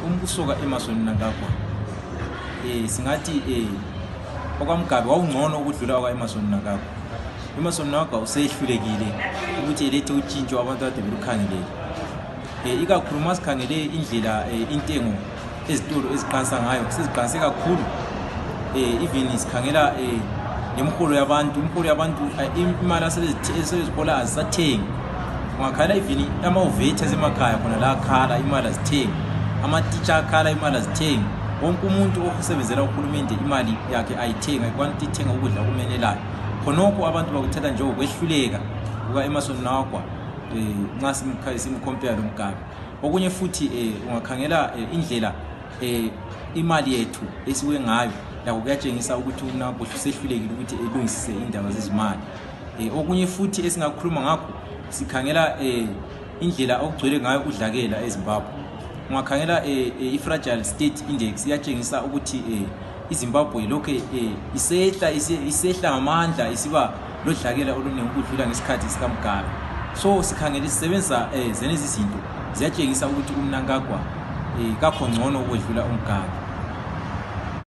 umbusoka Emmerson Mnangagwa singathi okwamgabe wawungcono ukudlula kwaEmmerson Mnangagwa. Emmerson Mnangagwa usehlulekile ukuthi elethe utshintsho abantu ade belukhangelele. Ikakhulu masikhangele indlela intengo ezitolo eziqansa ngayo seziqanse kakhulu. Even isikhangela nemkhulu yabantu imali asebezihola azisathengi. Ungakhala even ama-VAT asemakhaya khona la akhala imali azithengi, ama-teacher akhala imali azithengi. Wonke umuntu osebenzela uhulumende imali yakhe ayithenga, ayikwanti ithenga ukudla okumenelayo. Khonokho abantu bakuthatha njengokwehluleka kukaEmmerson Mnangagwa nxa simcompare loMgabe. Okunye futhi ungakhangela indlela imali yethu esiwe ngayo lakho kuyatshengisa ukuthi uMnangagwa usehlulekile ukuthi elungisise indaba zezimali. Okunye futhi esingakhuluma ngakho sikhangela indlela okugcwele ngayo udlakela eZimbabwe. Ungakhangela i-fragile state index iyatshengisa ukuthi iZimbabwe lokho isehla ngamandla isiba lodlakela oluningi ukudlula ngesikhathi sikaMgabe. So sikhangele sisebenza zenezi izinto ziyatshengisa ukuthi uMnangagwa kakho ngcono ukwedlula uMgabe.